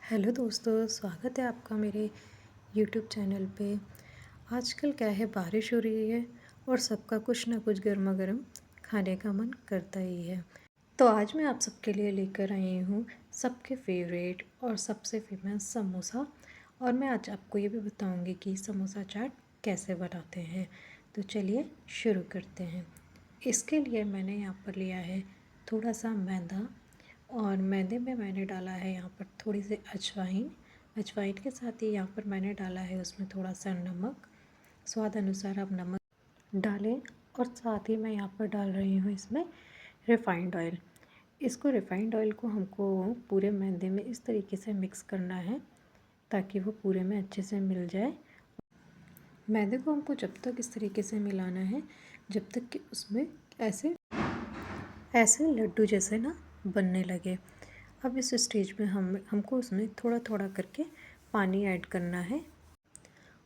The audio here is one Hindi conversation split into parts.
हेलो दोस्तों, स्वागत है आपका मेरे यूट्यूब चैनल पे। आजकल क्या है, बारिश हो रही है और सबका कुछ ना कुछ गर्मा गर्म खाने का मन करता ही है। तो आज मैं आप सबके लिए लेकर आई हूँ सबके फेवरेट और सबसे फेमस समोसा। और मैं आज आपको ये भी बताऊँगी कि समोसा चाट कैसे बनाते हैं। तो चलिए शुरू करते हैं। इसके लिए मैंने यहाँ पर लिया है थोड़ा सा मैदा, और मैदे में मैंने डाला है यहाँ पर थोड़ी सी अजवाइन। अजवाइन के साथ ही यहाँ पर मैंने डाला है उसमें थोड़ा सा नमक। स्वाद अनुसार आप नमक डालें। और साथ ही मैं यहाँ पर डाल रही हूँ इसमें रिफ़ाइंड ऑयल। इसको रिफ़ाइंड ऑयल को हमको पूरे मैदे में इस तरीके से मिक्स करना है ताकि वो पूरे में अच्छे से मिल जाए। मैदे को हमको जब तक इस तरीके से मिलाना है जब तक कि उसमें ऐसे ऐसे लड्डू जैसे ना बनने लगे। अब इस स्टेज में हमको उसमें थोड़ा थोड़ा करके पानी ऐड करना है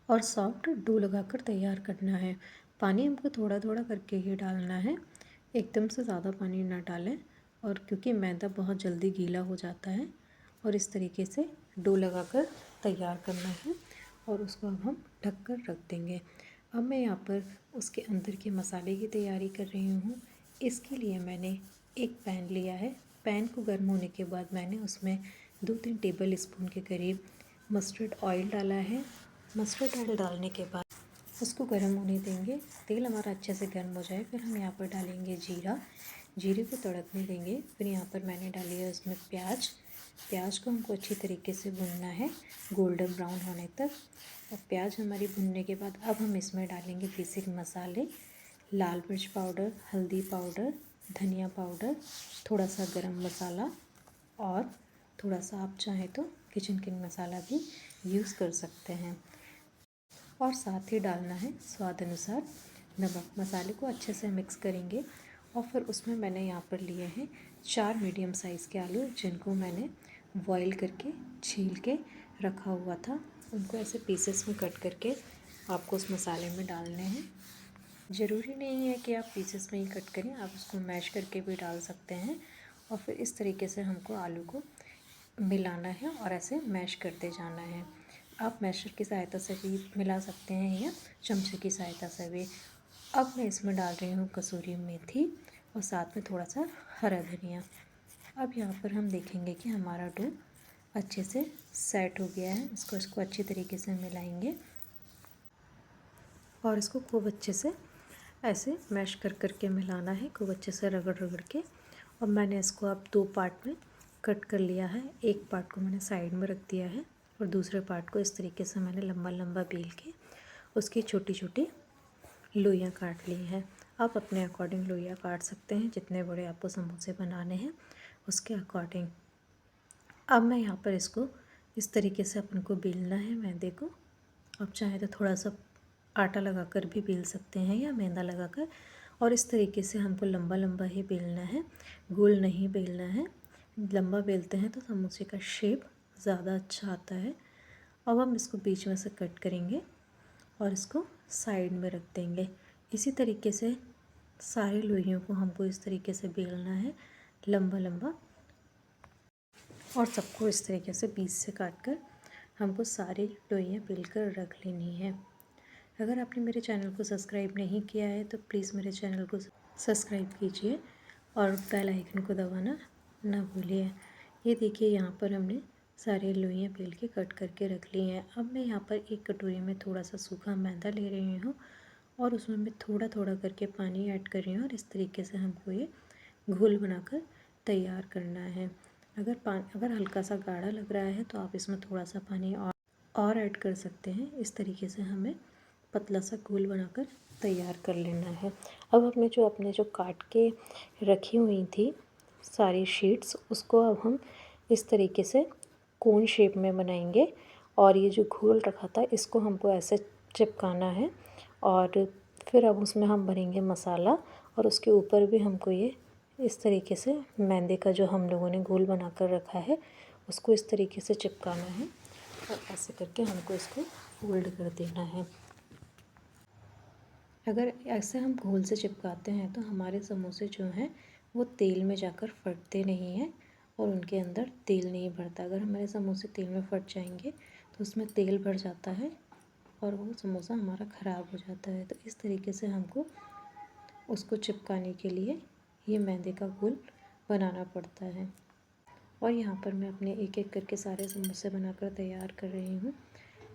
और सॉफ्ट डो लगाकर तैयार करना है। पानी हमको थोड़ा थोड़ा करके ही डालना है, एकदम से ज़्यादा पानी ना डालें, और क्योंकि मैदा बहुत जल्दी गीला हो जाता है। और इस तरीके से डो लगाकर तैयार करना है और उसको अब हम ढक कर रख देंगे। अब मैं यहाँ पर उसके अंदर के मसाले की तैयारी कर रही हूँ। इसके लिए मैंने एक पैन लिया है। पैन को गर्म होने के बाद मैंने उसमें 2-3 टेबल स्पून के करीब मस्टर्ड ऑयल डाला है। मस्टर्ड ऑयल डालने के बाद उसको गर्म होने देंगे। तेल हमारा अच्छे से गर्म हो जाए फिर हम यहाँ पर डालेंगे जीरा। जीरे को तड़कने देंगे। फिर यहाँ पर मैंने डाली है उसमें प्याज। प्याज को हमको अच्छी तरीके से भूनना है गोल्डन ब्राउन होने तक। और प्याज हमारी भुनने के बाद अब हम इसमें डालेंगे बेसिक मसाले, लाल मिर्च पाउडर, हल्दी पाउडर, धनिया पाउडर, थोड़ा सा गरम मसाला, और थोड़ा सा आप चाहें तो किचन किंग मसाला भी यूज़ कर सकते हैं। और साथ ही डालना है स्वाद अनुसार नमक। मसाले को अच्छे से मिक्स करेंगे और फिर उसमें मैंने यहाँ पर लिए हैं 4 मीडियम साइज़ के आलू, जिनको मैंने बॉईल करके छील के रखा हुआ था। उनको ऐसे पीसेस में कट करके आपको उस मसाले में डालने हैं। ज़रूरी नहीं है कि आप पीसेस में ही कट करें, आप उसको मैश करके भी डाल सकते हैं। और फिर इस तरीके से हमको आलू को मिलाना है और ऐसे मैश करते जाना है। आप मैशर की सहायता से भी मिला सकते हैं या चमचे की सहायता से भी। अब मैं इसमें डाल रही हूँ कसूरी मेथी और साथ में थोड़ा सा हरा धनिया। अब यहाँ पर हम देखेंगे कि हमारा डो अच्छे से सेट हो गया है। इसको अच्छी तरीके से मिलाएंगे और इसको खूब अच्छे से ऐसे मैश कर करके मिलाना है, खूब अच्छे से रगड़ रगड़ के। और मैंने इसको अब 2 पार्ट में कट कर लिया है। एक पार्ट को मैंने साइड में रख दिया है और दूसरे पार्ट को इस तरीके से मैंने लंबा लंबा बेल के उसकी छोटी छोटी लोइयाँ काट ली हैं। आप अपने अकॉर्डिंग लोइयाँ काट सकते हैं, जितने बड़े आपको समोसे बनाने हैं उसके अकॉर्डिंग। अब मैं यहाँ पर इसको इस तरीके से अपन को बेलना है मैदे को। आप चाहें तो थोड़ा सा आटा लगाकर भी बेल सकते हैं या मैदा लगाकर। और इस तरीके से हमको लंबा लंबा ही बेलना है, गोल नहीं बेलना है। लंबा बेलते हैं तो समोसे का शेप ज़्यादा अच्छा आता है। अब हम इसको बीच में से कट करेंगे और इसको साइड में रख देंगे। इसी तरीके से सारे लोइयों को हमको इस तरीके से बेलना है लंबा लंबा, और सबको इस तरीके से बीच से काट कर हमको सारी लोइयाँ बेल कर रख लेनी है। अगर आपने मेरे चैनल को सब्सक्राइब नहीं किया है तो प्लीज़ मेरे चैनल को सब्सक्राइब कीजिए और बेल आइकन को दबाना ना भूलिए। ये देखिए, यहाँ पर हमने सारी लोइयाँ बेल के कट करके रख ली हैं। अब मैं यहाँ पर एक कटोरी में थोड़ा सा सूखा मैदा ले रही हूँ और उसमें मैं थोड़ा थोड़ा करके पानी ऐड कर रही हूँ और इस तरीके से हमको ये घोल बनाकर तैयार करना है। अगर हल्का सा गाढ़ा लग रहा है तो आप इसमें थोड़ा सा पानी और ऐड कर सकते हैं। इस तरीके से हमें पतला सा घोल बनाकर तैयार कर लेना है। अब अपने जो काट के रखी हुई थी सारी शीट्स, उसको अब हम इस तरीके से कोन शेप में बनाएंगे। और ये जो घोल रखा था इसको हमको ऐसे चिपकाना है और फिर अब उसमें हम भरेंगे मसाला और उसके ऊपर भी हमको ये इस तरीके से मैदे का जो हम लोगों ने घोल बना कर रखा है उसको इस तरीके से चिपकाना है और ऐसे करके हमको इसको फोल्ड कर देना है। अगर ऐसे हम घोल से चिपकाते हैं तो हमारे समोसे जो हैं वो तेल में जाकर फटते नहीं हैं और उनके अंदर तेल नहीं भरता। अगर हमारे समोसे तेल में फट जाएंगे तो उसमें तेल भर जाता है और वो समोसा हमारा ख़राब हो जाता है। तो इस तरीके से हमको उसको चिपकाने के लिए ये मैदे का घोल बनाना पड़ता है। और यहाँ पर मैं अपने एक एक करके सारे समोसे बनाकर तैयार कर रही हूँ।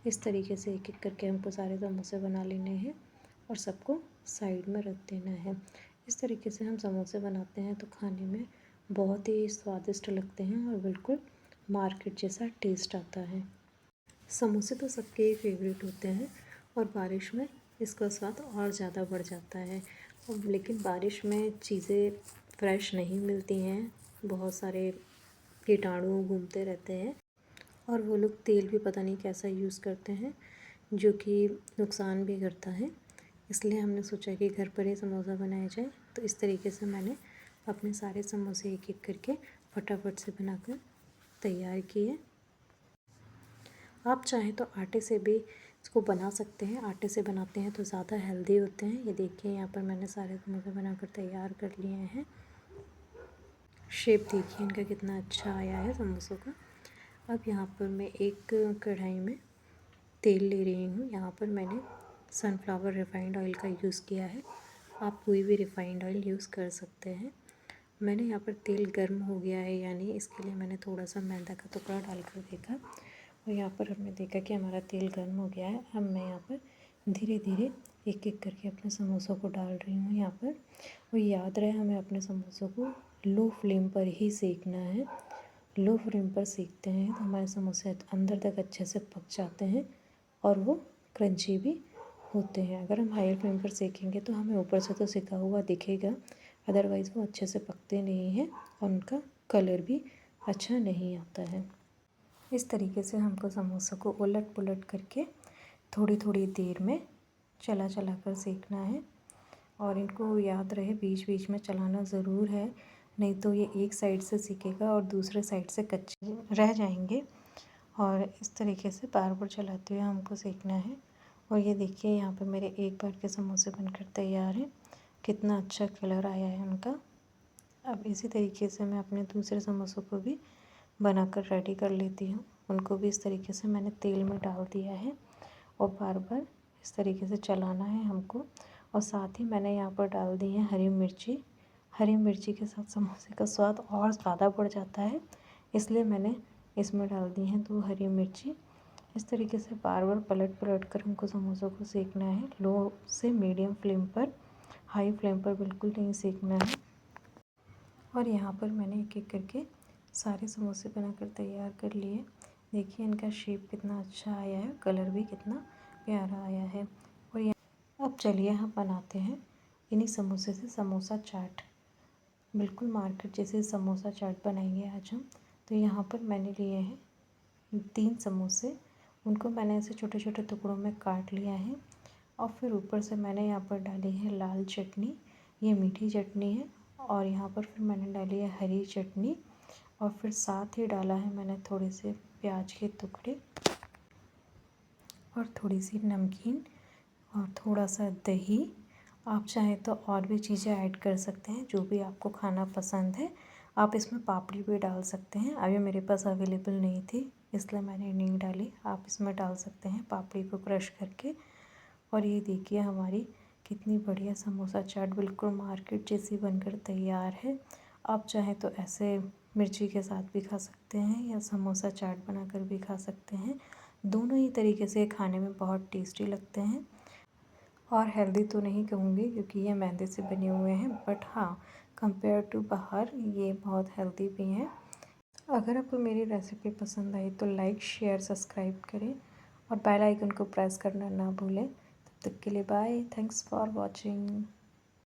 इस तरीके से एक एक करके हमको सारे समोसे बना लेने हैं और सबको साइड में रख देना है। इस तरीके से हम समोसे बनाते हैं तो खाने में बहुत ही स्वादिष्ट लगते हैं और बिल्कुल मार्केट जैसा टेस्ट आता है। समोसे तो सबके ही फेवरेट होते हैं और बारिश में इसका स्वाद और ज़्यादा बढ़ जाता है। और लेकिन बारिश में चीज़ें फ्रेश नहीं मिलती हैं, बहुत सारे कीटाणु घूमते रहते हैं और वो लोग तेल भी पता नहीं कैसा यूज़ करते हैं जो कि नुकसान भी करता है। इसलिए हमने सोचा कि घर पर ही समोसा बनाया जाए। तो इस तरीके से मैंने अपने सारे समोसे एक एक करके फटाफट से बनाकर तैयार किए। आप चाहें तो आटे से भी इसको बना सकते हैं। आटे से बनाते हैं तो ज़्यादा हेल्दी होते हैं। ये देखिए यहाँ पर मैंने सारे समोसे बनाकर तैयार कर लिए हैं। शेप देखिए इनका कितना अच्छा आया है समोसों का। अब यहाँ पर मैं एक कढ़ाई में तेल ले रही हूँ। यहाँ पर मैंने सनफ्लावर रिफाइंड ऑयल का यूज़ किया है। आप कोई भी रिफाइंड ऑयल यूज़ कर सकते हैं। मैंने यहाँ पर तेल गर्म हो गया है या नहीं इसके लिए मैंने थोड़ा सा मैदा का टुकड़ा डालकर देखा और यहाँ पर हमने देखा कि हमारा तेल गर्म हो गया है। अब मैं यहाँ पर धीरे धीरे एक एक करके अपने समोसों को डाल रही हूँ यहाँ पर। और याद रहे हमें अपने समोसों को लो फ्लेम पर ही सेकना है। लो फ्लेम पर सेकते हैं तो हमारे समोसे अंदर तक अच्छे से पक जाते हैं और वो क्रंची भी होते हैं। अगर हम हाई फ्लेम पर सेकेंगे तो हमें ऊपर से तो सिका हुआ दिखेगा, अदरवाइज़ वो अच्छे से पकते नहीं हैं और उनका कलर भी अच्छा नहीं आता है। इस तरीके से हमको समोसा को उलट पुलट करके थोड़ी थोड़ी देर में चला चला कर सेकना है। और इनको याद रहे बीच बीच में चलाना ज़रूर है, नहीं तो ये एक साइड से सीखेगा और दूसरे साइड से कच्चे रह जाएंगे। और इस तरीके से बार बार चलाते हुए हमको सेकना है। और ये देखिए यहाँ पे मेरे एक बार के समोसे बनकर तैयार हैं। कितना अच्छा कलर आया है उनका। अब इसी तरीके से मैं अपने दूसरे समोसों को भी बनाकर रेडी कर लेती हूँ। उनको भी इस तरीके से मैंने तेल में डाल दिया है और बार बार इस तरीके से चलाना है हमको। और साथ ही मैंने यहाँ पर डाल दी है हरी मिर्ची। हरी मिर्ची के साथ समोसे का स्वाद और ज़्यादा बढ़ जाता है, इसलिए मैंने इसमें डाल दी हैं 2 हरी मिर्ची। इस तरीके से बार बार पलट पलट कर हमको समोसों को सेकना है। लो से मीडियम फ्लेम पर, हाई फ्लेम पर बिल्कुल नहीं सेकना है। और यहाँ पर मैंने एक एक करके सारे समोसे बनाकर तैयार कर लिए। देखिए इनका शेप कितना अच्छा आया है, कलर भी कितना प्यारा आया है। और अब चलिए हम बनाते हैं इन्हीं समोसे से समोसा चाट। बिल्कुल मार्केट जैसे समोसा चाट बनाएंगे आज हम। तो यहाँ पर मैंने लिए हैं 3 समोसे। उनको मैंने ऐसे छोटे छोटे टुकड़ों में काट लिया है और फिर ऊपर से मैंने यहाँ पर डाली है लाल चटनी, ये मीठी चटनी है। और यहाँ पर फिर मैंने डाली है हरी चटनी और फिर साथ ही डाला है मैंने थोड़े से प्याज के टुकड़े और थोड़ी सी नमकीन और थोड़ा सा दही। आप चाहें तो और भी चीज़ें ऐड कर सकते हैं, जो भी आपको खाना पसंद है। आप इसमें पापड़ी भी डाल सकते हैं, अभी मेरे पास अवेलेबल नहीं थी इसलिए मैंने नहीं डाली। आप इसमें डाल सकते हैं पापड़ी को क्रश करके। और ये देखिए हमारी कितनी बढ़िया समोसा चाट बिल्कुल मार्केट जैसी बनकर तैयार है। आप चाहें तो ऐसे मिर्ची के साथ भी खा सकते हैं या समोसा चाट बनाकर भी खा सकते हैं। दोनों ही तरीके से खाने में बहुत टेस्टी लगते हैं। और हेल्दी तो नहीं कहूँगी क्योंकि ये मैदे से बने हुए हैं, बट हाँ कंपेयर टू बाहर ये बहुत हेल्दी भी हैं। अगर आपको मेरी रेसिपी पसंद आई तो लाइक शेयर सब्सक्राइब करें और बेल आइकन को प्रेस करना ना भूलें। तब तक के लिए बाय, थैंक्स फॉर वॉचिंग।